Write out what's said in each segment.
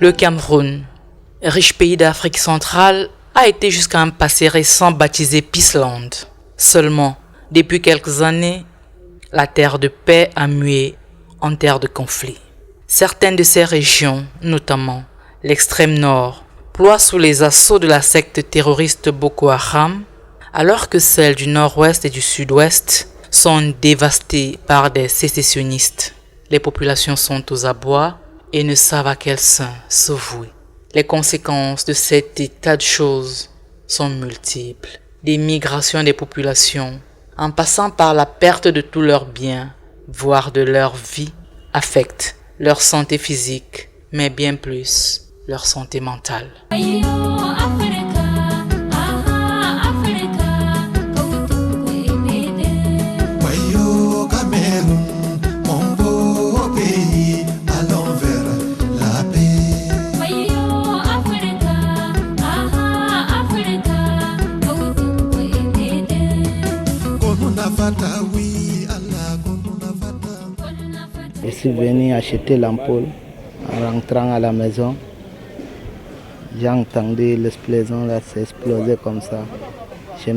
Le Cameroun, riche pays d'Afrique centrale, a été jusqu'à un passé récent baptisé Peaceland. Seulement, depuis quelques années, la terre de paix a mué en terre de conflit. Certaines de ces régions, notamment l'extrême nord, ploient sous les assauts de la secte terroriste Boko Haram, alors que celles du nord-ouest et du sud-ouest sont dévastées par des sécessionnistes. Les populations sont aux abois et ne savent à quel saint se vouer. Les conséquences de cet état de choses sont multiples. Des migrations des populations, en passant par la perte de tous leurs biens, voire de leur vie, affectent leur santé physique, mais bien plus leur santé mentale. Je suis venu acheter l'ampoule en rentrant à la maison. J'ai entendu l'explosion là, c'est explosé comme ça. Je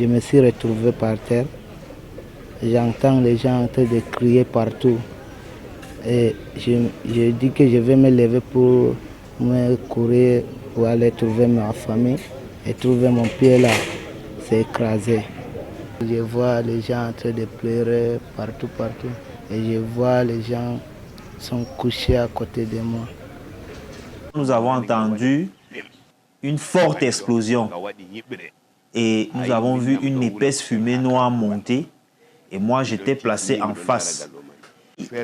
me suis retrouvé par terre. J'entends les gens en train de crier partout. Et je dis que je vais me lever pour me courir ou aller trouver ma famille. Et trouver mon pied là, c'est écrasé. Je vois les gens en train de pleurer partout. Et je vois les gens sont couchés à côté de moi. Nous avons entendu une forte explosion et nous avons vu une épaisse fumée noire monter. Et moi, j'étais placé en face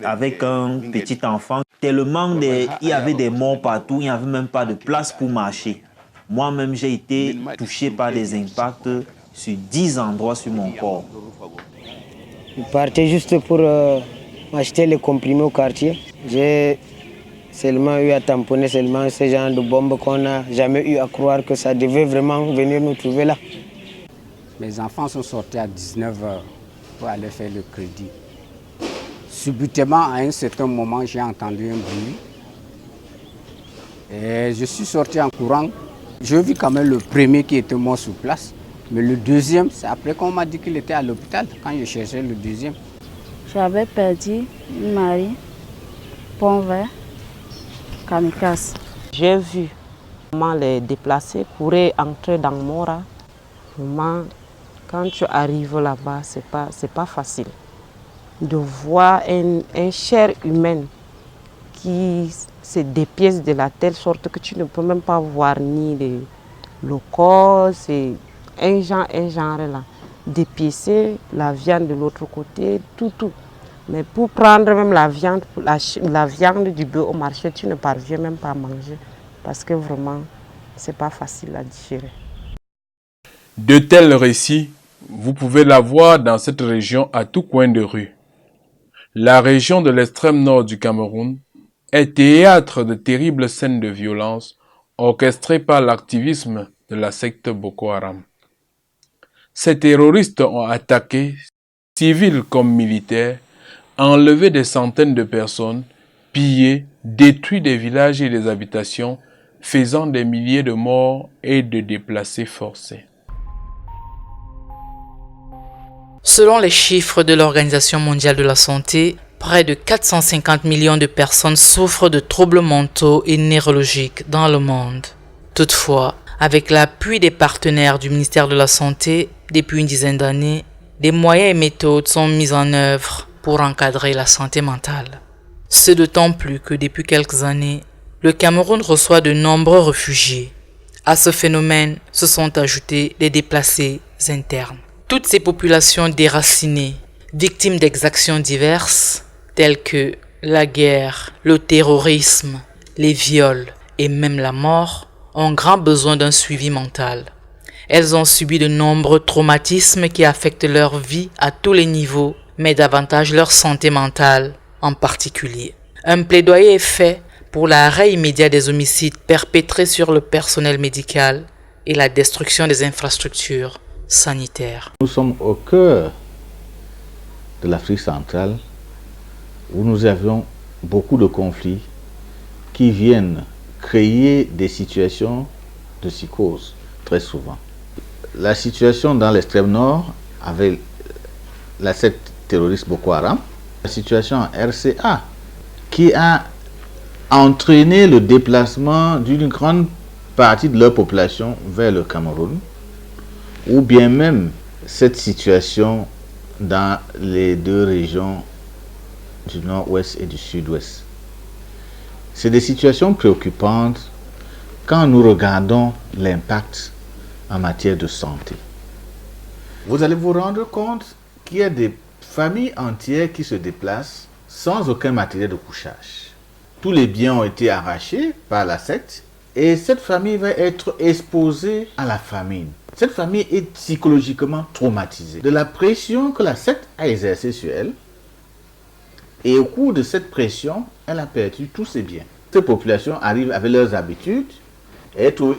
avec un petit enfant. Tellement il y avait des morts partout, il n'y avait même pas de place pour marcher. Moi-même, j'ai été touché par des impacts sur 10 endroits sur mon corps. Je partais juste pour acheter les comprimés au quartier. J'ai seulement eu à tamponner seulement ce genre de bombes qu'on n'a jamais eu à croire que ça devait vraiment venir nous trouver là. Mes enfants sont sortis à 19h pour aller faire le crédit. Subitement, à un certain moment, j'ai entendu un bruit. Et je suis sorti en courant. Je vis quand même le premier qui était mort sur place. Mais le deuxième, c'est après qu'on m'a dit qu'il était à l'hôpital, quand je cherchais le deuxième. J'avais perdu mon mari, pont vert, kamikaze. J'ai vu comment les déplacés pourraient entrer dans Mora. Vraiment, quand tu arrives là-bas, c'est pas facile. De voir un chair humaine qui se dépièce de la telle sorte que tu ne peux même pas voir ni le corps, c'est un genre là. Dépiécer la viande de l'autre côté, tout. Mais pour prendre même la viande du bœuf au marché, tu ne parviens même pas à manger. Parce que vraiment, c'est pas facile à digérer. De tels récits, vous pouvez la voir dans cette région à tout coin de rue. La région de l'extrême nord du Cameroun est théâtre de terribles scènes de violence orchestrées par l'activisme de la secte Boko Haram. Ces terroristes ont attaqué, civils comme militaires, enlevé des centaines de personnes, pillé, détruit des villages et des habitations, faisant des milliers de morts et de déplacés forcés. Selon les chiffres de l'Organisation mondiale de la santé, près de 450 millions de personnes souffrent de troubles mentaux et neurologiques dans le monde. Toutefois, avec l'appui des partenaires du ministère de la Santé, depuis une dizaine d'années, des moyens et méthodes sont mis en œuvre pour encadrer la santé mentale. Ce d'autant plus que depuis quelques années, le Cameroun reçoit de nombreux réfugiés. À ce phénomène se sont ajoutés les déplacés internes. Toutes ces populations déracinées Victimes d'exactions diverses telles que la guerre, le terrorisme, les viols et même la mort, ont grand besoin d'un suivi mental. Elles ont subi de nombreux traumatismes qui affectent leur vie à tous les niveaux, mais davantage leur santé mentale en particulier. Un plaidoyer est fait pour l'arrêt immédiat des homicides perpétrés sur le personnel médical et la destruction des infrastructures sanitaires. Nous sommes au cœur de l'Afrique centrale où nous avions beaucoup de conflits qui viennent créer des situations de psychose très souvent. La situation dans l'extrême nord avec la secte terroriste Boko Haram, la situation en RCA qui a entraîné le déplacement d'une grande partie de leur population vers le Cameroun, ou bien même cette situation dans les deux régions du nord-ouest et du sud-ouest. C'est des situations préoccupantes quand nous regardons l'impact en matière de santé. Vous allez vous rendre compte qu'il y a des familles entières qui se déplacent sans aucun matériel de couchage. Tous les biens ont été arrachés par la secte et cette famille va être exposée à la famine. Cette famille est psychologiquement traumatisée de la pression que la secte a exercée sur elle. Et au cours de cette pression, elle a perdu tous ses biens. Cette population arrive avec leurs habitudes et trouve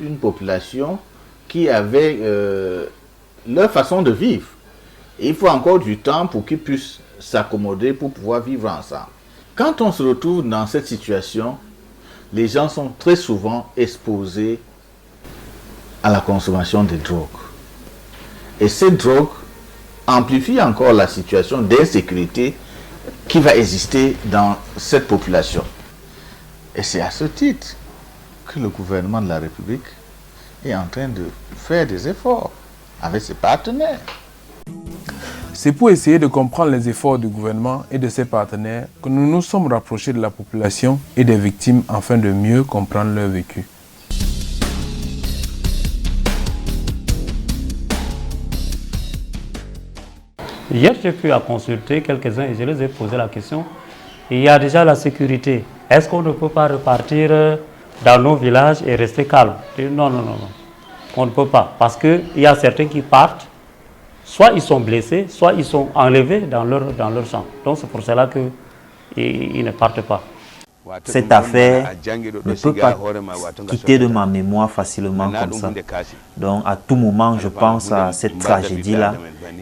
une population qui avait leur façon de vivre. Et il faut encore du temps pour qu'ils puissent s'accommoder pour pouvoir vivre ensemble. Quand on se retrouve dans cette situation, les gens sont très souvent exposés à la consommation de drogues. Et cette drogue amplifie encore la situation d'insécurité qui va exister dans cette population. Et c'est à ce titre que le gouvernement de la République est en train de faire des efforts avec ses partenaires. C'est pour essayer de comprendre les efforts du gouvernement et de ses partenaires que nous nous sommes rapprochés de la population et des victimes afin de mieux comprendre leur vécu. Hier, j'ai pu consulter quelques-uns et je les ai posé la question. Il y a déjà la sécurité. Est-ce qu'on ne peut pas repartir dans nos villages et rester calme? Non, non, non, non. On ne peut pas. Parce qu'il y a certains qui partent, soit ils sont blessés, soit ils sont enlevés dans leur champ. Donc c'est pour cela qu'ils ne partent pas. Cette affaire ne peut pas quitter de ma mémoire facilement comme ça. Donc à tout moment, je pense à cette tragédie-là.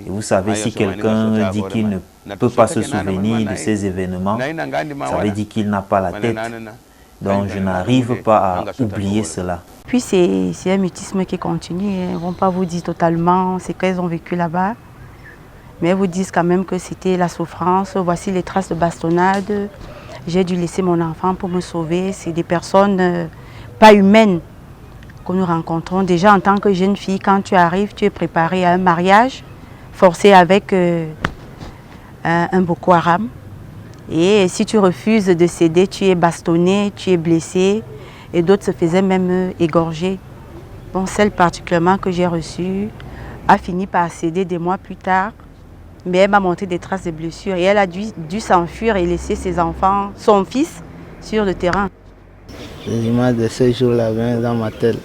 Et vous savez, si quelqu'un dit qu'il ne peut pas se souvenir de ces événements, ça veut dire qu'il n'a pas la tête. Donc je n'arrive pas à oublier cela. Puis c'est un mutisme qui continue. Ils ne vont pas vous dire totalement ce qu'elles ont vécu là-bas. Mais ils vous disent quand même que c'était la souffrance. Voici les traces de bastonnade. J'ai dû laisser mon enfant pour me sauver. C'est des personnes pas humaines que nous rencontrons. Déjà en tant que jeune fille, quand tu arrives, tu es préparée à un mariage forcé avec un Boko Haram. Et si tu refuses de céder, tu es bastonné, tu es blessé. Et d'autres se faisaient même égorger. Bon, celle particulièrement que j'ai reçue a fini par céder des mois plus tard. Mais elle m'a montré des traces de blessures et elle a dû s'enfuir et laisser ses enfants, son fils, sur le terrain. Les images de ce jour-là viennent dans ma tête.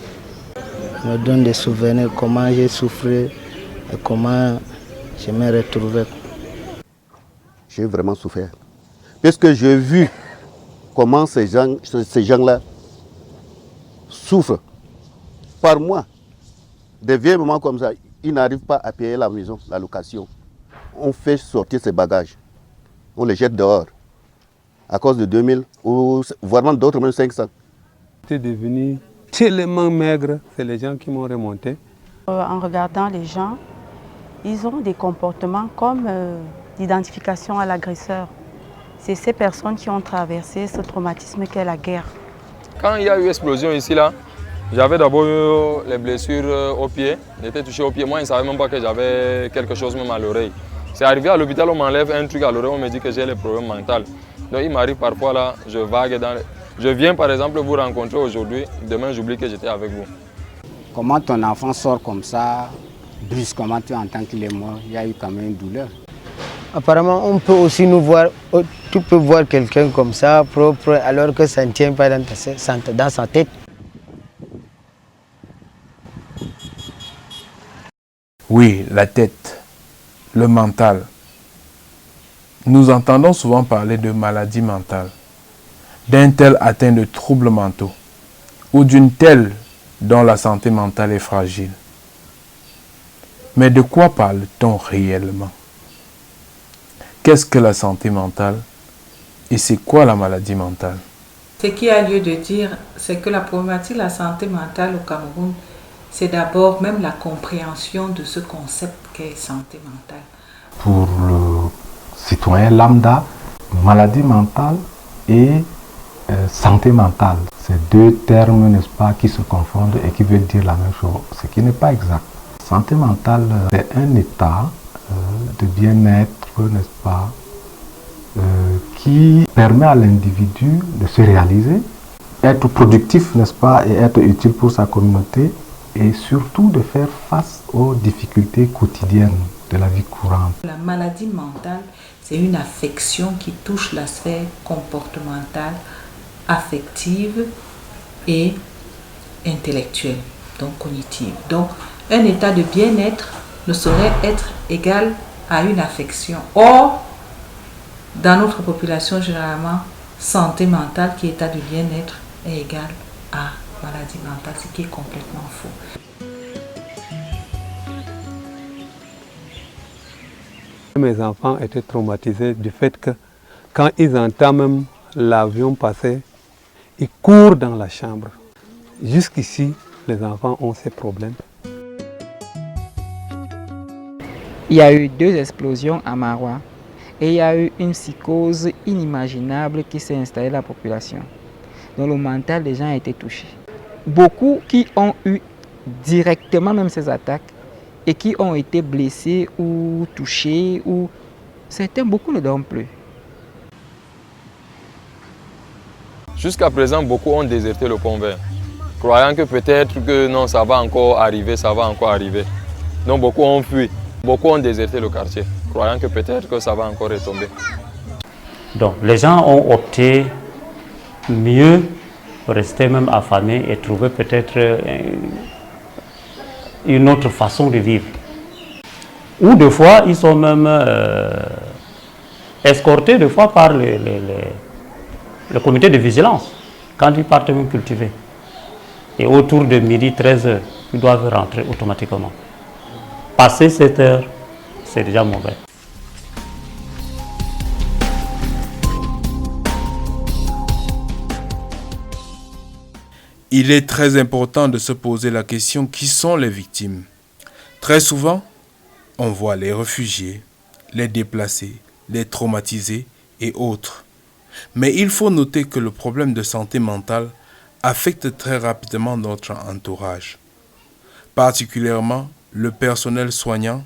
Me donnent des souvenirs, comment j'ai souffert et comment je me retrouvais. J'ai vraiment souffert. Parce que j'ai vu comment ces gens-là souffrent par mois. Des vieux moments comme ça, ils n'arrivent pas à payer la maison, la location. On fait sortir ses bagages, on les jette dehors à cause de 2000 ou voire d'autres même 500. J'étais devenu tellement maigre, c'est les gens qui m'ont remonté. En regardant les gens, ils ont des comportements comme l'identification à l'agresseur. C'est ces personnes qui ont traversé ce traumatisme qu'est la guerre. Quand il y a eu explosion ici, là, j'avais d'abord eu les blessures au pied. J'étais touché au pied. Moi, je ne savais même pas que j'avais quelque chose même à l'oreille. C'est arrivé à l'hôpital, on m'enlève un truc à l'oreille, on me dit que j'ai les problèmes mentaux. Donc il m'arrive parfois là, je vague dans... Je viens par exemple vous rencontrer aujourd'hui, demain j'oublie que j'étais avec vous. Comment ton enfant sort comme ça, brusquement tu entends qu'il est mort, il y a eu quand même une douleur. Apparemment, on peut aussi nous voir, tu peux voir quelqu'un comme ça, propre, alors que ça ne tient pas dans sa tête. Oui, la tête, le mental. Nous entendons souvent parler de maladie mentale, d'un tel atteint de troubles mentaux, ou d'une telle dont la santé mentale est fragile. Mais de quoi parle-t-on réellement? Qu'est-ce que la santé mentale et c'est quoi la maladie mentale? Ce qui a lieu de dire, c'est que la problématique de la santé mentale au Cameroun, c'est d'abord même la compréhension de ce concept qu'est santé mentale. Pour le citoyen lambda, maladie mentale et santé mentale, c'est deux termes, n'est-ce pas, qui se confondent et qui veulent dire la même chose, ce qui n'est pas exact. Santé mentale, c'est un état de bien-être, n'est-ce pas, qui permet à l'individu de se réaliser, être productif, n'est-ce pas, et être utile pour sa communauté, et surtout de faire face aux difficultés quotidiennes de la vie courante. La maladie mentale, c'est une affection qui touche la sphère comportementale, affective et intellectuelle, donc cognitive. Donc, un état de bien-être ne saurait être égal à une affection. Or, dans notre population, généralement, santé mentale qui est état de bien-être est égal à maladie mentale, ce qui est complètement faux. Mes enfants étaient traumatisés du fait que quand ils entendent même l'avion passer, ils courent dans la chambre. Jusqu'ici, les enfants ont ces problèmes. Il y a eu 2 explosions à Maroua et il y a eu une psychose inimaginable qui s'est installée dans la population. Donc le mental des gens a été touché. Beaucoup qui ont eu directement même ces attaques et qui ont été blessés ou touchés, ou certains, beaucoup ne dorment plus. Jusqu'à présent, beaucoup ont déserté le Pont Vert, croyant que peut-être que non, ça va encore arriver, ça va encore arriver. Donc beaucoup ont fui, beaucoup ont déserté le quartier, croyant que peut-être que ça va encore retomber. Donc les gens ont opté mieux rester même affamés et trouver peut-être une autre façon de vivre. Ou des fois, ils sont même escortés des fois par le comité de vigilance, quand ils partent même cultiver. Et autour de midi, 13h, ils doivent rentrer automatiquement. Passer 7 heures, c'est déjà mauvais. Il est très important de se poser la question qui sont les victimes. Très souvent, on voit les réfugiés, les déplacés, les traumatisés et autres. Mais il faut noter que le problème de santé mentale affecte très rapidement notre entourage, particulièrement le personnel soignant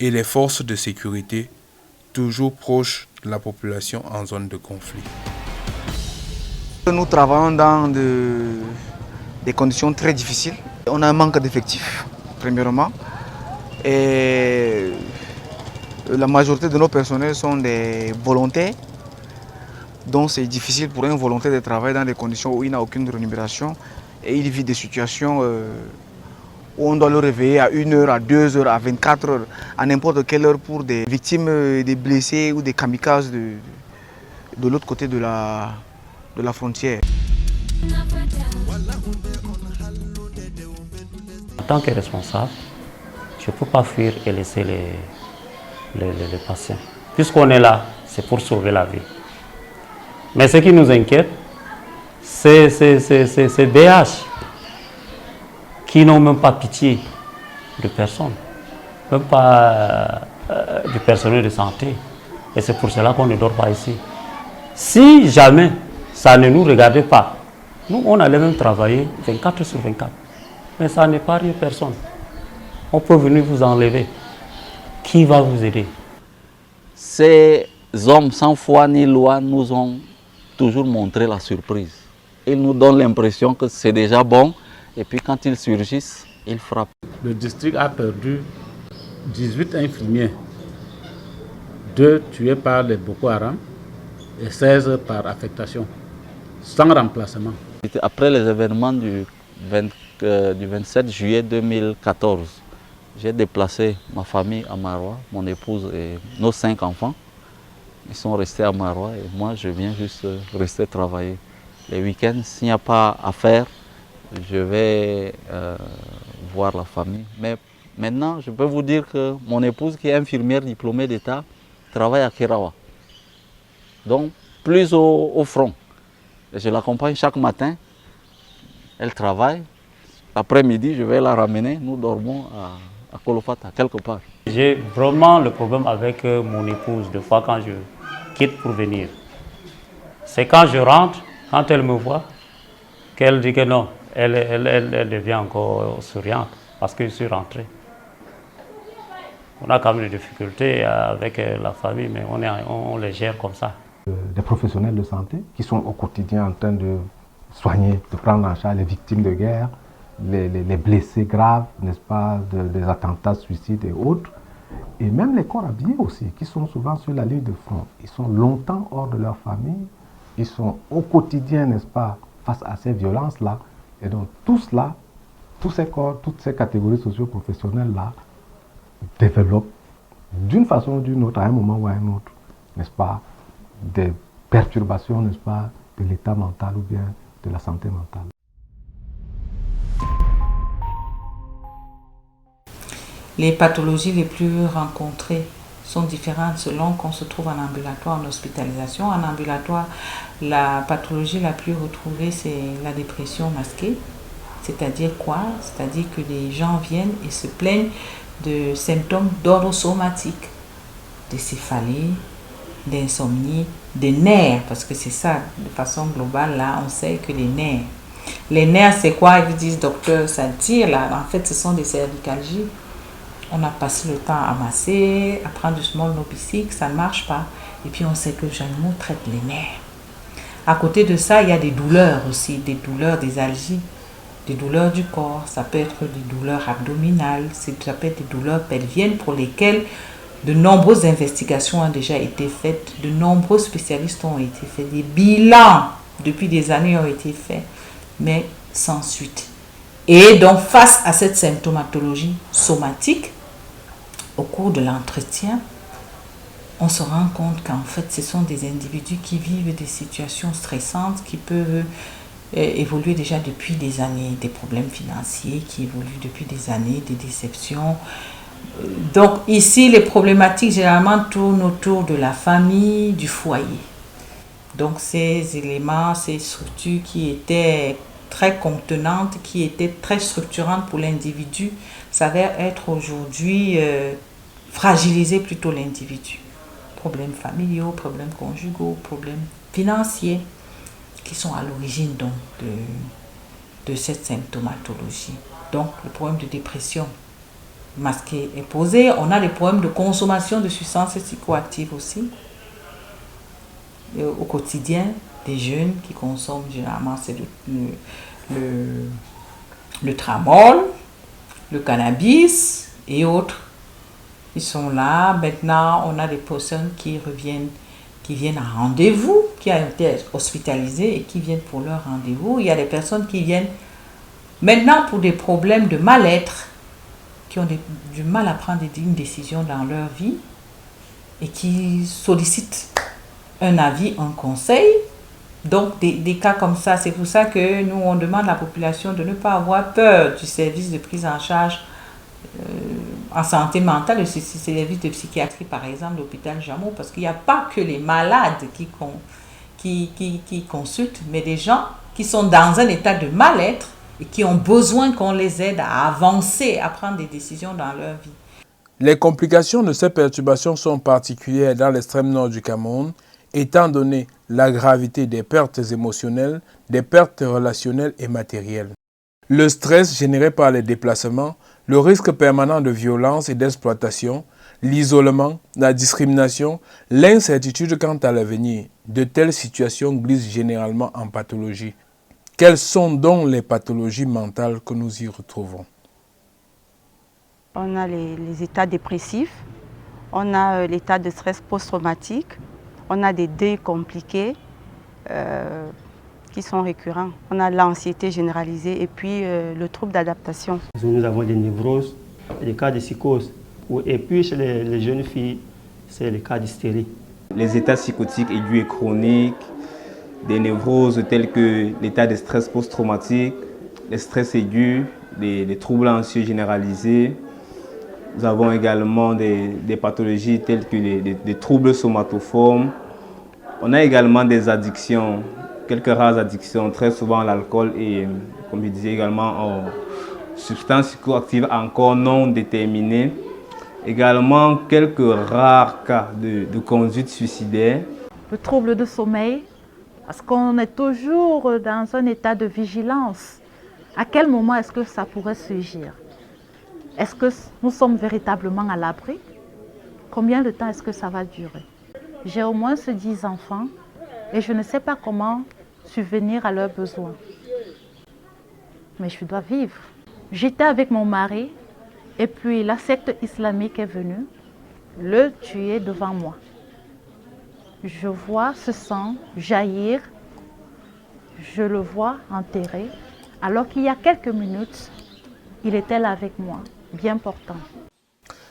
et les forces de sécurité, toujours proches de la population en zone de conflit. Nous travaillons dans des conditions très difficiles. On a un manque d'effectifs, premièrement. Et la majorité de nos personnels sont des volontaires. Donc c'est difficile pour un volontaire de travailler dans des conditions où il n'a aucune rémunération. Et il vit des situations où on doit le réveiller à 1h, à 2h, à 24h, à n'importe quelle heure pour des victimes, des blessés ou des kamikazes de l'autre côté de la frontière. En tant que responsable, je ne peux pas fuir et laisser les patients. Puisqu'on est là, c'est pour sauver la vie. Mais ce qui nous inquiète, c'est ces DH qui n'ont même pas pitié de personne, même pas du personnel de santé. Et c'est pour cela qu'on ne dort pas ici. Si jamais ça ne nous regardait pas, nous on allait même travailler 24 sur 24. Mais ça n'épargne personne. On peut venir vous enlever. Qui va vous aider? Ces hommes sans foi ni loi nous ont toujours montré la surprise. Ils nous donnent l'impression que c'est déjà bon, et puis quand ils surgissent, ils frappent. Le district a perdu 18 infirmiers, 2 tués par les Boko Haram et 16 par affectation, sans remplacement. Après les événements du 27 juillet 2014, j'ai déplacé ma famille à Maroua, mon épouse et nos 5 enfants. Ils sont restés à Maroua et moi je viens juste rester travailler. Les week-ends, s'il n'y a pas à faire, je vais voir la famille. Mais maintenant, je peux vous dire que mon épouse, qui est infirmière diplômée d'État, travaille à Kerawa. Donc, plus au front. Et je l'accompagne chaque matin. Elle travaille. L'après-midi, je vais la ramener. Nous dormons à Kolofata, quelque part. J'ai vraiment le problème avec mon épouse, des fois quand je quitte pour venir. C'est quand je rentre, quand elle me voit, qu'elle dit que non, elle devient encore souriante parce que je suis rentré. On a quand même des difficultés avec la famille, mais on les gère comme ça. Des professionnels de santé qui sont au quotidien en train de soigner, de prendre en charge les victimes de guerre, les blessés graves, n'est-ce pas, des attentats, suicides et autres. Et même les corps habillés aussi, qui sont souvent sur la ligne de front. Ils sont longtemps hors de leur famille, ils sont au quotidien, n'est-ce pas, face à ces violences-là. Et donc tout cela, tous ces corps, toutes ces catégories socio-professionnelles-là, développent d'une façon ou d'une autre, à un moment ou à un autre, n'est-ce pas, des perturbations, n'est-ce pas, de l'état mental ou bien de la santé mentale. Les pathologies les plus rencontrées sont différentes selon qu'on se trouve en ambulatoire, en hospitalisation. En ambulatoire, la pathologie la plus retrouvée, c'est la dépression masquée. C'est-à-dire quoi? C'est-à-dire que les gens viennent et se plaignent de symptômes d'ordre somatique, de céphalée, d'insomnie, des nerfs, parce que c'est ça, de façon globale, là, on sait que les nerfs, c'est quoi? Ils disent, docteur, ça tire, là. En fait, ce sont des cervicalgies. On a passé le temps à masser, à prendre du small nopicycle, ça ne marche pas. Et puis, on sait que les animaux traitent les nerfs. À côté de ça, il y a des douleurs aussi, des douleurs, des algies, des douleurs du corps. Ça peut être des douleurs abdominales, ça peut être des douleurs pelviennes pour lesquelles de nombreuses investigations ont déjà été faites, de nombreux spécialistes ont été faits, des bilans depuis des années ont été faits, mais sans suite. Et donc, face à cette symptomatologie somatique, au cours de l'entretien, on se rend compte qu'en fait, ce sont des individus qui vivent des situations stressantes qui peuvent évoluer déjà depuis des années, des problèmes financiers qui évoluent depuis des années, des déceptions. Donc ici, les problématiques généralement tournent autour de la famille, du foyer. Donc ces éléments, ces structures qui étaient très contenantes, qui étaient très structurantes pour l'individu, s'avèrent être aujourd'hui fragiliser plutôt l'individu. Problèmes familiaux, problèmes conjugaux, problèmes financiers qui sont à l'origine donc de cette symptomatologie. Donc le problème de dépression masqué est posé. On a des problèmes de consommation de substances psychoactives aussi. Et au quotidien, des jeunes qui consomment généralement c'est le tramol, le cannabis et autres. Ils sont là. Maintenant, on a des personnes qui viennent à rendez-vous, qui ont été hospitalisées et qui viennent pour leur rendez-vous. Il y a des personnes qui viennent maintenant pour des problèmes de mal-être, qui ont du mal à prendre une décision dans leur vie et qui sollicitent un avis, un conseil. Donc, des cas comme ça, c'est pour ça que nous, on demande à la population de ne pas avoir peur du service de prise en charge en santé mentale, le service de psychiatrie, par exemple, l'hôpital Jameau, parce qu'il n'y a pas que les malades qui consultent, mais des gens qui sont dans un état de mal-être et qui ont besoin qu'on les aide à avancer, à prendre des décisions dans leur vie. Les complications de ces perturbations sont particulières dans l'extrême nord du Cameroun, étant donné la gravité des pertes émotionnelles, des pertes relationnelles et matérielles. Le stress généré par les déplacements, le risque permanent de violence et d'exploitation, l'isolement, la discrimination, l'incertitude quant à l'avenir, de telles situations glissent généralement en pathologie. Quelles sont donc les pathologies mentales que nous y retrouvons? On a les états dépressifs, On a l'état de stress post-traumatique, on a des deuils compliqués qui sont récurrents. On a l'anxiété généralisée et puis le trouble d'adaptation. Nous avons des névroses, des cas de psychose. Et puis chez les jeunes filles, c'est le cas d'hystérie. Les états psychotiques aigus et chroniques, des névroses telles que l'état de stress post-traumatique, les stress aigus, des troubles anxieux généralisés. Nous avons également des pathologies telles que des troubles somatoformes. On a également des addictions, quelques rares addictions, très souvent à l'alcool et, comme je disais également, aux substances psychoactives encore non déterminées. Également quelques rares cas de conduite suicidaire. Le trouble de sommeil, parce qu'on est toujours dans un état de vigilance. À quel moment est-ce que ça pourrait surgir? Est-ce que nous sommes véritablement à l'abri? Combien de temps est-ce que ça va durer? J'ai au moins 10 enfants et je ne sais pas comment subvenir à leurs besoins. Mais je dois vivre. J'étais avec mon mari et puis la secte islamique est venue le tuer devant moi. Je vois ce sang jaillir, je le vois enterré, alors qu'il y a quelques minutes, il était là avec moi, bien portant.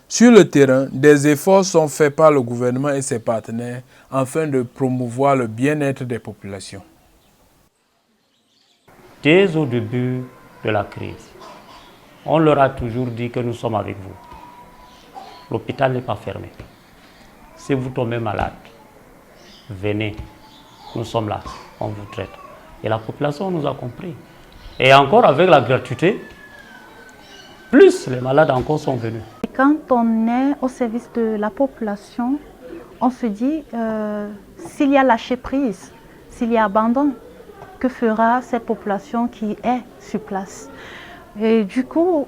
Sur le terrain, des efforts sont faits par le gouvernement et ses partenaires afin de promouvoir le bien-être des populations. Dès au début de la crise, on leur a toujours dit que nous sommes avec vous. L'hôpital n'est pas fermé. Si vous tombez malade, venez, nous sommes là, on vous traite. Et la population nous a compris. Et encore avec la gratuité, plus les malades encore sont venus. Quand on est au service de la population, on se dit s'il y a lâcher prise, s'il y a abandon, que fera cette population qui est sur place? Et du coup,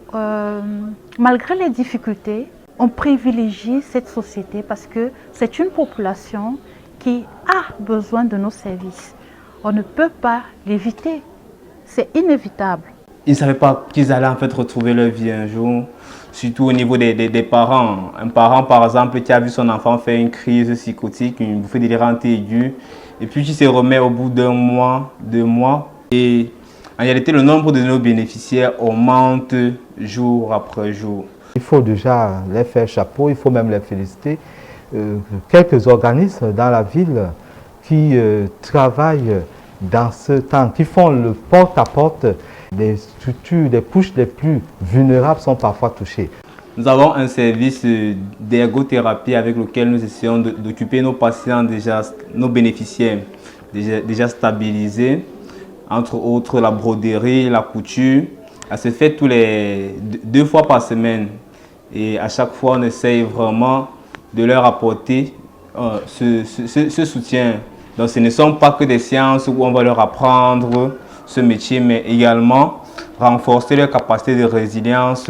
malgré les difficultés, on privilégie cette société parce que c'est une population qui a besoin de nos services. On ne peut pas l'éviter, c'est inévitable. Ils ne savaient pas qu'ils allaient en fait retrouver leur vie un jour, surtout au niveau des parents. Un parent par exemple qui a vu son enfant faire une crise psychotique, une bouffée délirante aiguë, et puis qui se remet au bout d'un mois, 2 mois. Et en réalité, le nombre de nos bénéficiaires augmente jour après jour. Il faut déjà les faire chapeau, il faut même les féliciter. Quelques organismes dans la ville qui travaillent dans ce temps, qui font le porte-à-porte des structures, des couches les plus vulnérables sont parfois touchées. Nous avons un service d'ergothérapie avec lequel nous essayons d'occuper nos patients, nos bénéficiaires déjà stabilisés. Entre autres la broderie, la couture. Elle se fait 2 fois par semaine. Et à chaque fois, on essaye vraiment de leur apporter ce soutien. Donc ce ne sont pas que des séances où on va leur apprendre ce métier, mais également renforcer leur capacité de résilience,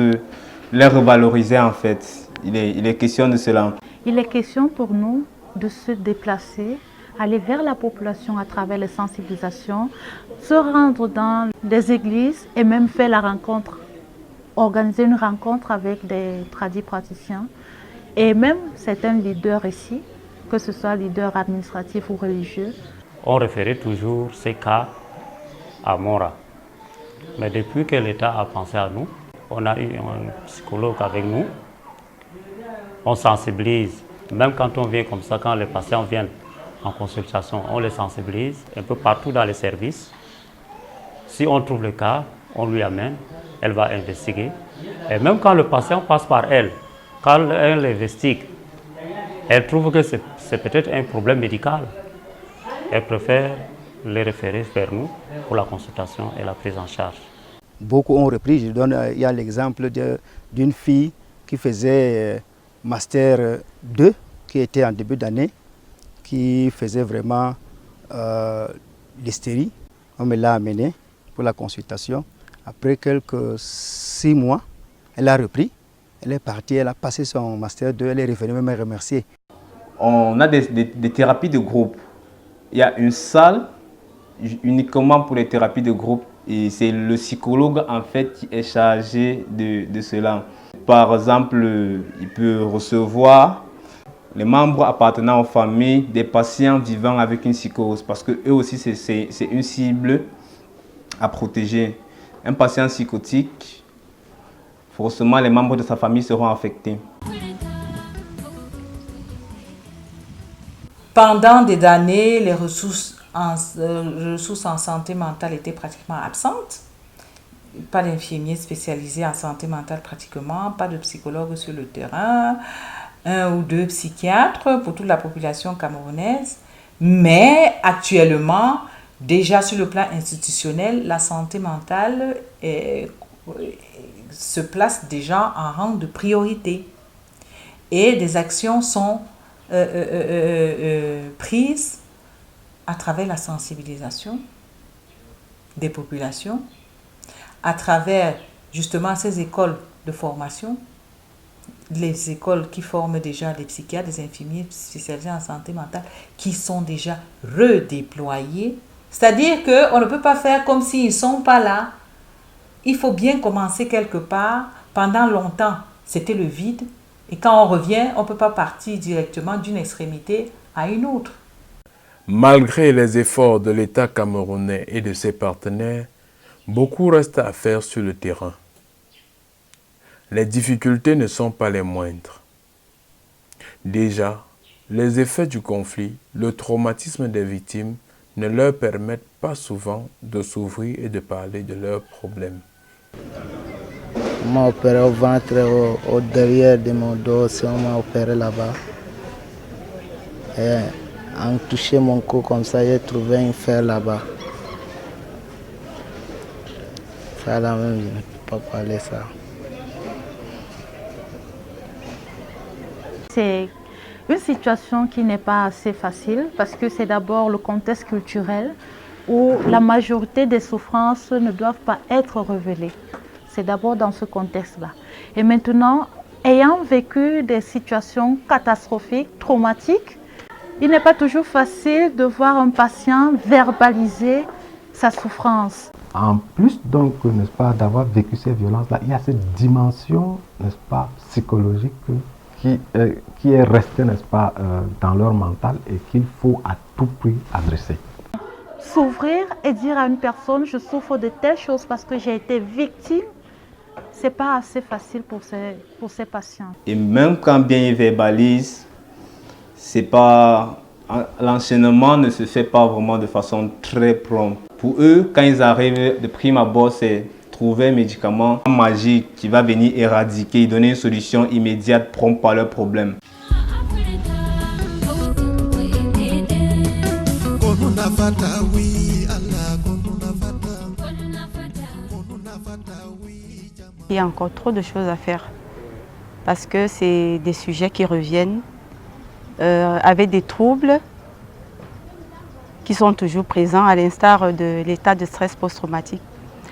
les revaloriser en fait. Il est question de cela. Il est question pour nous de se déplacer, aller vers la population à travers les sensibilisations, se rendre dans des églises et même faire la rencontre, organiser une rencontre avec des praticiens et même certains leaders ici, que ce soit leaders administratifs ou religieux. On référait toujours ces cas à Mora. Mais depuis que l'État a pensé à nous, on a eu un psychologue avec nous, on sensibilise. Même quand on vient comme ça, quand les patients viennent en consultation, on les sensibilise un peu partout dans les services. Si on trouve le cas, on lui amène, elle va investiguer. Et même quand le patient passe par elle, quand elle investigue, elle trouve que c'est peut-être un problème médical. Elle préfère les référer vers nous pour la consultation et la prise en charge. Beaucoup ont repris. Il y a l'exemple d'une fille qui faisait Master 2, qui était en début d'année, qui faisait vraiment l'hystérie. On me l'a amenée pour la consultation. Après quelques 6 mois, elle a repris. Elle est partie, elle a passé son Master 2, elle est revenue me remercier. On a des thérapies de groupe. Il y a une salle uniquement pour les thérapies de groupe et c'est le psychologue en fait qui est chargé de cela. Par exemple, il peut recevoir les membres appartenant aux familles des patients vivant avec une psychose, parce que eux aussi c'est une cible à protéger. Un patient psychotique, forcément les membres de sa famille seront affectés. Pendant des années, les ressources en santé mentale étaient pratiquement absentes. Pas d'infirmiers spécialisés en santé mentale pratiquement, pas de psychologues sur le terrain, 1 ou 2 psychiatres pour toute la population camerounaise. Mais actuellement, déjà sur le plan institutionnel, la santé mentale se place déjà en rang de priorité. Et des actions sont prises à travers la sensibilisation des populations, à travers justement ces écoles de formation, les écoles qui forment déjà des psychiatres, des infirmiers spécialisés en santé mentale, qui sont déjà redéployés. C'est-à-dire qu'on ne peut pas faire comme s'ils ne sont pas là. Il faut bien commencer quelque part. Pendant longtemps, c'était le vide. Et quand on revient, on ne peut pas partir directement d'une extrémité à une autre. Malgré les efforts de l'État camerounais et de ses partenaires, beaucoup reste à faire sur le terrain. Les difficultés ne sont pas les moindres. Déjà, les effets du conflit, le traumatisme des victimes ne leur permettent pas souvent de s'ouvrir et de parler de leurs problèmes. On m'a opéré au ventre, au derrière de mon dos, on m'a opéré là-bas. Et en touchant mon cou comme ça, j'ai trouvé un fer là-bas. Ça là même, je ne peux pas parler ça. C'est une situation qui n'est pas assez facile parce que c'est d'abord le contexte culturel où la majorité des souffrances ne doivent pas être révélées. C'est d'abord dans ce contexte-là. Et maintenant, ayant vécu des situations catastrophiques, traumatiques, il n'est pas toujours facile de voir un patient verbaliser sa souffrance. En plus donc, n'est-ce pas, d'avoir vécu ces violences-là, il y a cette dimension, n'est-ce pas, psychologique qui est restée, n'est-ce pas, dans leur mental et qu'il faut à tout prix adresser. S'ouvrir et dire à une personne, je souffre de telles choses parce que j'ai été victime, ce n'est pas assez facile pour ces patients. Et même quand bien ils verbalisent, l'enchaînement ne se fait pas vraiment de façon très prompte. Pour eux, quand ils arrivent de prime abord, c'est trouver un médicament magique qui va venir éradiquer, donner une solution immédiate, prompte à leurs problèmes. Il y a encore trop de choses à faire parce que c'est des sujets qui reviennent avec des troubles qui sont toujours présents à l'instar de l'état de stress post-traumatique.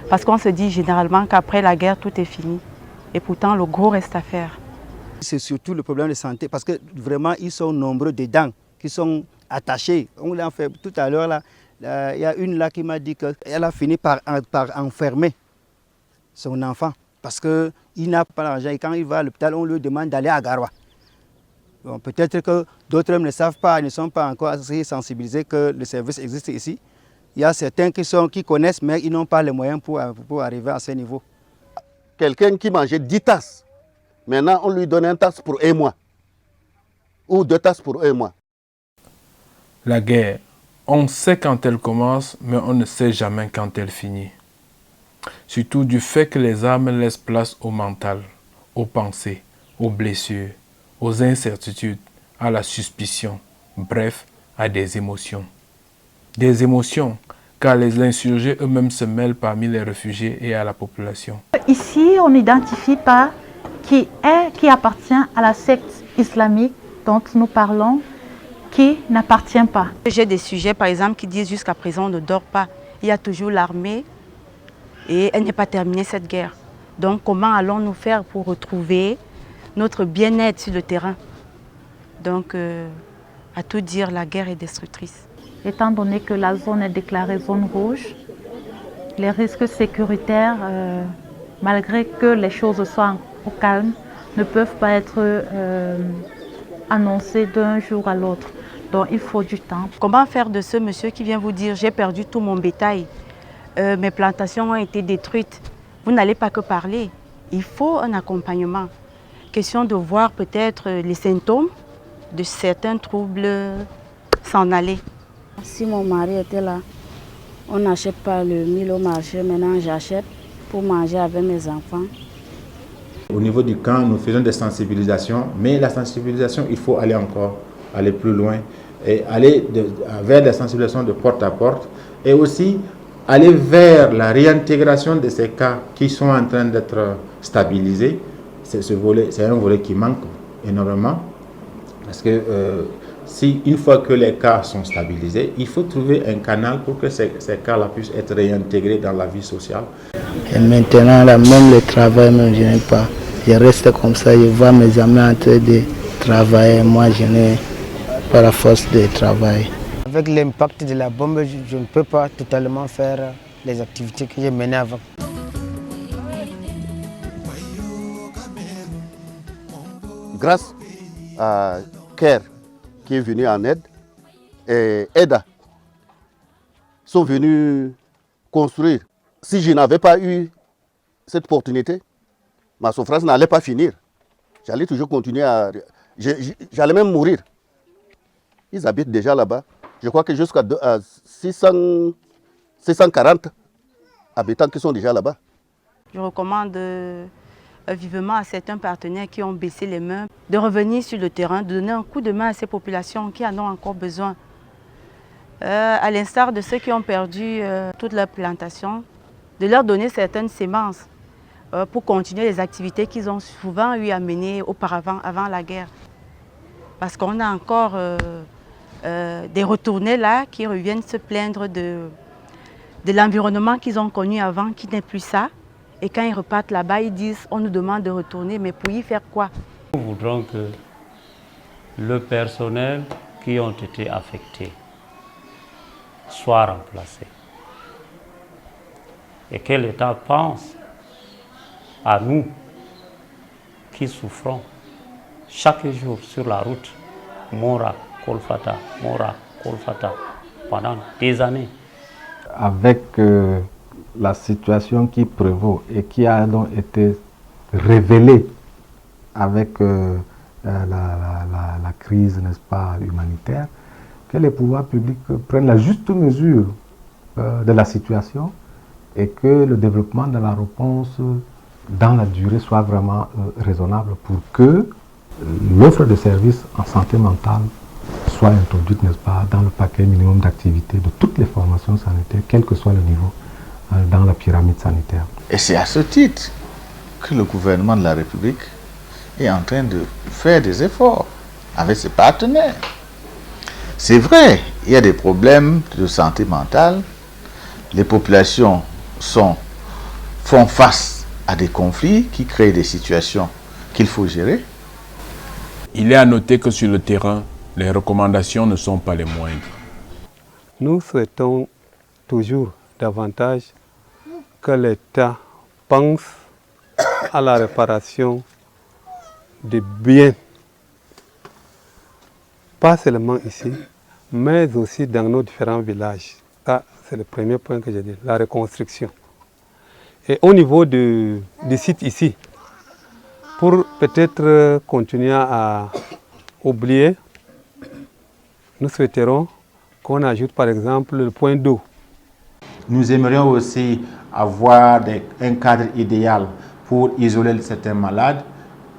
Parce qu'on se dit généralement qu'après la guerre, tout est fini. Et pourtant, le gros reste à faire. C'est surtout le problème de santé parce que vraiment, ils sont nombreux dedans, qui sont attachés. On l'a fait tout à l'heure, il y a une là qui m'a dit qu'elle a fini par enfermer son enfant parce qu'il n'a pas l'argent. Et quand il va à l'hôpital, on lui demande d'aller à Garoua. Bon, peut-être que d'autres ne savent pas, ne sont pas encore assez sensibilisés que le service existe ici. Il y a certains qui connaissent, mais ils n'ont pas les moyens pour arriver à ce niveau. Quelqu'un qui mangeait 10 tasses, maintenant on lui donne une tasse pour 1 mois. Ou 2 tasses pour 1 mois. La guerre, on sait quand elle commence, mais on ne sait jamais quand elle finit. Surtout du fait que les armes laissent place au mental, aux pensées, aux blessures, aux incertitudes, à la suspicion, bref, à des émotions. Des émotions, car les insurgés eux-mêmes se mêlent parmi les réfugiés et à la population. Ici, on n'identifie pas qui appartient à la secte islamique dont nous parlons, qui n'appartient pas. J'ai des sujets, par exemple, qui disent jusqu'à présent on ne dort pas. Il y a toujours l'armée et elle n'est pas terminée cette guerre. Donc comment allons-nous faire pour retrouver notre bien-être sur le terrain? Donc, à tout dire, la guerre est destructrice. Étant donné que la zone est déclarée zone rouge, les risques sécuritaires, malgré que les choses soient au calme, ne peuvent pas être annoncé d'un jour à l'autre. Donc il faut du temps. Comment faire de ce monsieur qui vient vous dire j'ai perdu tout mon bétail, mes plantations ont été détruites? Vous n'allez pas que parler. Il faut un accompagnement. Question de voir peut-être les symptômes de certains troubles s'en aller. Si mon mari était là, on n'achète pas le mil au marché, maintenant j'achète pour manger avec mes enfants. Au niveau du camp, nous faisons des sensibilisations, mais la sensibilisation, il faut aller plus loin et aller vers des sensibilisations de porte à porte et aussi aller vers la réintégration de ces cas qui sont en train d'être stabilisés. C'est un volet qui manque énormément parce que une fois que les cas sont stabilisés, il faut trouver un canal pour que ces cas-là puissent être réintégrés dans la vie sociale. Et maintenant, là, même le travail, même, je n'aime pas. Je reste comme ça, je vois mes amis en train de travailler. Moi, je n'ai pas la force de travailler. Avec l'impact de la bombe, je ne peux pas totalement faire les activités que j'ai menées avant. Grâce à CARE qui est venu en aide et EDA sont venus construire. Si je n'avais pas eu cette opportunité, ma souffrance n'allait pas finir. J'allais toujours continuer j'allais même mourir. Ils habitent déjà là-bas. Je crois que jusqu'à 640 habitants qui sont déjà là-bas. Je recommande vivement à certains partenaires qui ont baissé les mains de revenir sur le terrain, de donner un coup de main à ces populations qui en ont encore besoin. À l'instar de ceux qui ont perdu toute leur plantation, de leur donner certaines semences pour continuer les activités qu'ils ont souvent eu à mener auparavant, avant la guerre. Parce qu'on a encore des retournés là qui reviennent se plaindre de l'environnement qu'ils ont connu avant, qui n'est plus ça. Et quand ils repartent là-bas, ils disent on nous demande de retourner, mais pour y faire quoi? Nous voudrons que le personnel qui ont été affectés soit remplacé. Et que l'État pense à nous qui souffrons chaque jour sur la route Mora, Kolfata, pendant des années. Avec la situation qui prévaut et qui a donc été révélée avec la crise, n'est-ce pas, humanitaire, que les pouvoirs publics prennent la juste mesure de la situation et que le développement de la réponse dans la durée soit vraiment raisonnable pour que l'offre de services en santé mentale soit introduite, n'est-ce pas, dans le paquet minimum d'activité de toutes les formations sanitaires, quel que soit le niveau dans la pyramide sanitaire. Et c'est à ce titre que le gouvernement de la République est en train de faire des efforts avec ses partenaires. C'est vrai, il y a des problèmes de santé mentale, les populations font face à des conflits qui créent des situations qu'il faut gérer. Il est à noter que sur le terrain, les recommandations ne sont pas les moindres. Nous souhaitons toujours davantage que l'État pense à la réparation des biens, pas seulement ici, mais aussi dans nos différents villages. Ça, c'est le premier point que j'ai dit, la reconstruction. Et au niveau du site ici, pour peut-être continuer à oublier, nous souhaiterons qu'on ajoute par exemple le point d'eau. Nous aimerions aussi avoir un cadre idéal pour isoler certains malades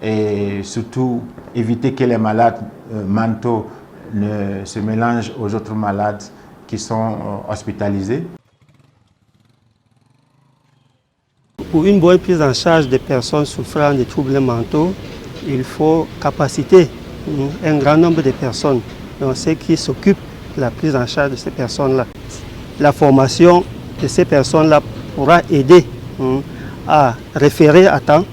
et surtout éviter que les malades mentaux ne se mélangent aux autres malades qui sont hospitalisés. Pour une bonne prise en charge des personnes souffrant de troubles mentaux, il faut capaciter un grand nombre de personnes, donc ceux qui s'occupent de la prise en charge de ces personnes-là. La formation de ces personnes-là pourra aider à référer à temps,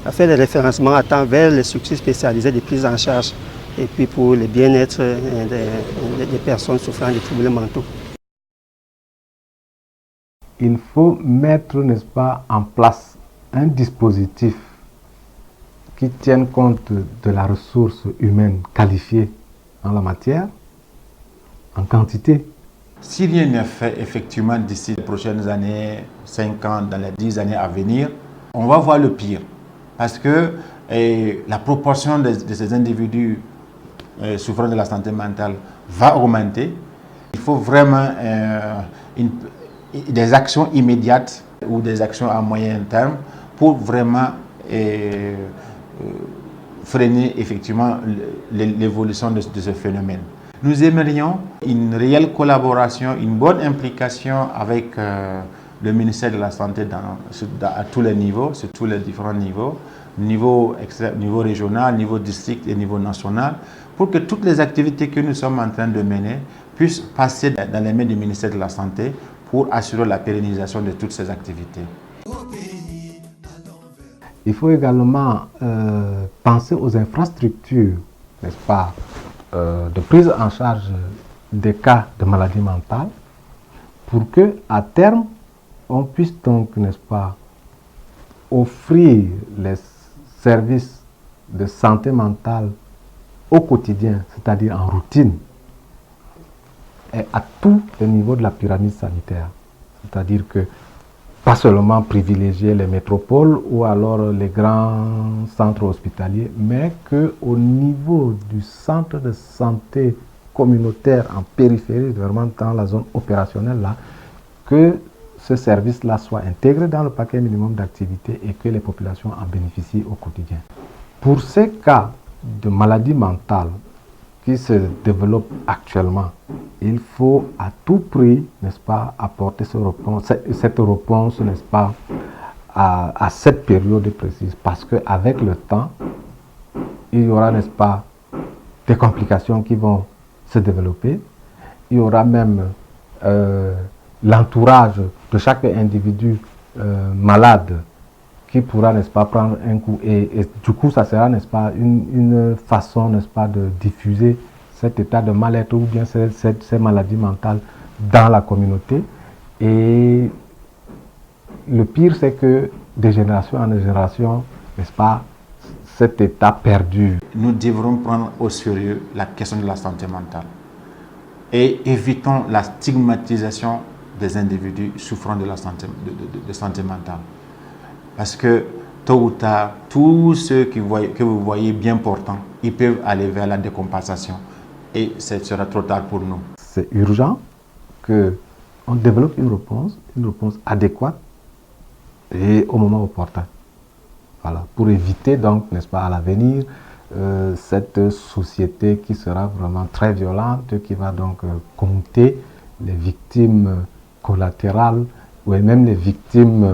à faire des référencements à temps vers les structures spécialisées de prise en charge et puis pour le bien-être des personnes souffrant de troubles mentaux. Il faut mettre, n'est-ce pas, en place un dispositif qui tiennent compte de la ressource humaine qualifiée en la matière, en quantité. Si rien n'est fait effectivement d'ici les prochaines années, 5 ans, dans les 10 années à venir, on va voir le pire. Parce que la proportion de ces individus souffrant de la santé mentale va augmenter. Il faut vraiment des actions immédiates ou des actions à moyen terme pour vraiment freiner effectivement l'évolution de ce phénomène. Nous aimerions une réelle collaboration, une bonne implication avec le ministère de la Santé à tous les niveaux, sur tous les différents niveaux, niveau régional, niveau district et niveau national, pour que toutes les activités que nous sommes en train de mener puissent passer dans les mains du ministère de la Santé pour assurer la pérennisation de toutes ces activités. Il faut également penser aux infrastructures, n'est-ce pas, de prise en charge des cas de maladie mentale pour que, à terme, on puisse donc, n'est-ce pas, offrir les services de santé mentale au quotidien, c'est-à-dire en routine, et à tous les niveaux de la pyramide sanitaire. C'est-à-dire que pas seulement privilégier les métropoles ou alors les grands centres hospitaliers, mais qu'au niveau du centre de santé communautaire en périphérie, vraiment dans la zone opérationnelle, là, que ce service-là soit intégré dans le paquet minimum d'activité et que les populations en bénéficient au quotidien. Pour ces cas de maladie mentale qui se développent actuellement, il faut à tout prix, n'est-ce pas, apporter cette réponse, n'est-ce pas, à cette période précise, parce qu'avec le temps, il y aura, n'est-ce pas, des complications qui vont se développer. Il y aura même l'entourage de chaque individu malade qui pourra, n'est-ce pas, prendre un coup. Et du coup, ça sera, n'est-ce pas, une façon, n'est-ce pas, de diffuser cet état de mal-être ou bien ces maladies mentales dans la communauté. Et le pire, c'est que de génération en génération, n'est-ce pas, cet état perdure. Nous devrons prendre au sérieux la question de la santé mentale et évitons la stigmatisation des individus souffrant de la santé mentale. Parce que tôt ou tard, tous ceux que vous voyez bien portants, ils peuvent aller vers la décompensation et ce sera trop tard pour nous. C'est urgent qu'on développe une réponse adéquate et au moment opportun. Voilà, pour éviter donc, n'est-ce pas, à l'avenir, cette société qui sera vraiment très violente, qui va donc compter les victimes collatérales ou même les victimes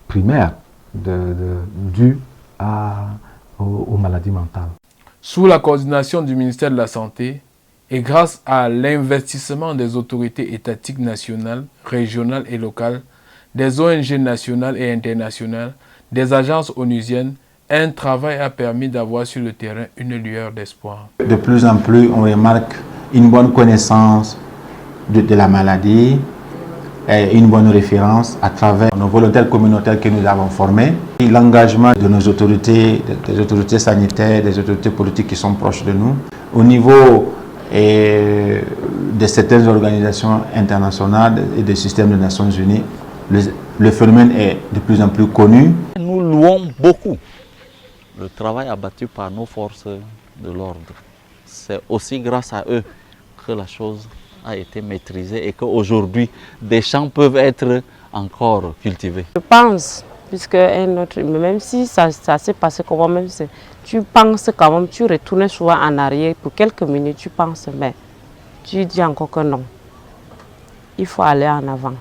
primaires dues aux maladies mentales. Sous la coordination du ministère de la Santé et grâce à l'investissement des autorités étatiques nationales, régionales et locales, des ONG nationales et internationales, des agences onusiennes, un travail a permis d'avoir sur le terrain une lueur d'espoir. De plus en plus, on remarque une bonne connaissance de la maladie et une bonne référence à travers nos volontaires communautaires que nous avons formés. L'engagement de nos autorités, des autorités sanitaires, des autorités politiques qui sont proches de nous. Au niveau de certaines organisations internationales et des systèmes des Nations Unies, le phénomène est de plus en plus connu. Nous louons beaucoup le travail abattu par nos forces de l'ordre. C'est aussi grâce à eux que la chose a été maîtrisée et qu'aujourd'hui, des champs peuvent être encore cultivés. Je pense, puisque même si ça s'est passé comment, même si tu penses quand même, tu retournes souvent en arrière pour quelques minutes, tu penses, mais tu dis encore que non. Il faut aller en avant.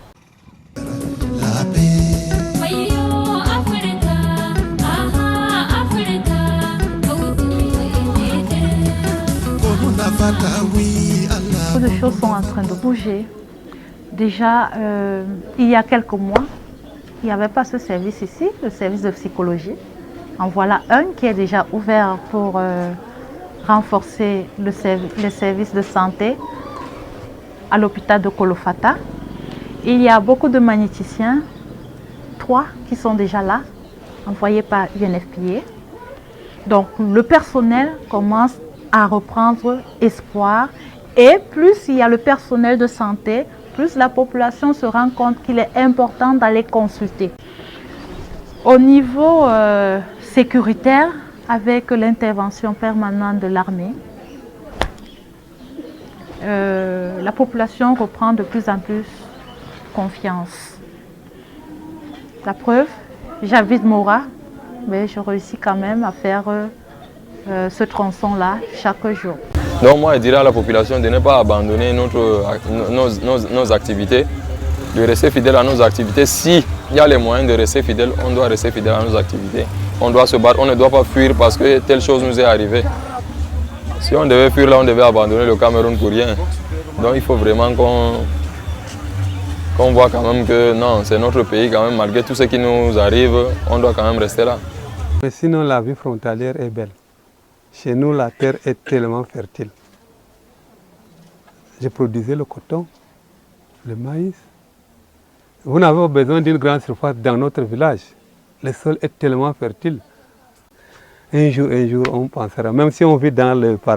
Beaucoup de choses sont en train de bouger. Déjà, il y a quelques mois, il n'y avait pas ce service ici, le service de psychologie. En voilà un qui est déjà ouvert pour renforcer les services de santé à l'hôpital de Kolofata. Il y a beaucoup de magnéticiens, 3 qui sont déjà là, envoyés par UNFPA. Donc le personnel commence à reprendre espoir et plus il y a le personnel de santé, plus la population se rend compte qu'il est important d'aller consulter. Au niveau sécuritaire, avec l'intervention permanente de l'armée, la population reprend de plus en plus confiance. La preuve, j'habite Mora, mais je réussis quand même à faire ce tronçon-là chaque jour. Donc moi, je dirais à la population de ne pas abandonner nos activités, de rester fidèle à nos activités. S'il y a les moyens de rester fidèle, on doit rester fidèle à nos activités. On doit se battre, on ne doit pas fuir parce que telle chose nous est arrivée. Si on devait fuir là, on devait abandonner le Cameroun pour rien. Donc il faut vraiment qu'on voit quand même que non, c'est notre pays quand même, malgré tout ce qui nous arrive, on doit quand même rester là. Mais sinon, la vie frontalière est belle. Chez nous, la terre est tellement fertile. Je produisais le coton, le maïs. Vous n'avez pas besoin d'une grande surface dans notre village. Le sol est tellement fertile. Un jour, on pensera, même si on vit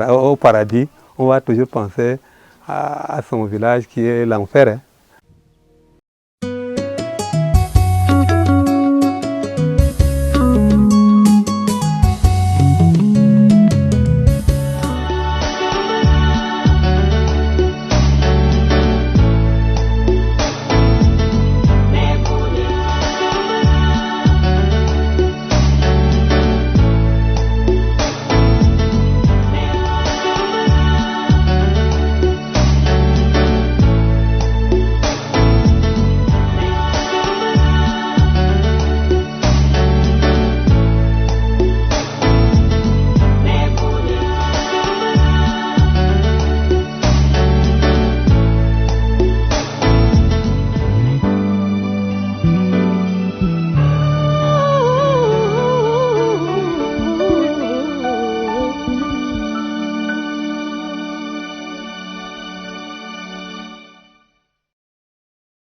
au paradis, on va toujours penser à son village qui est l'enfer. Hein.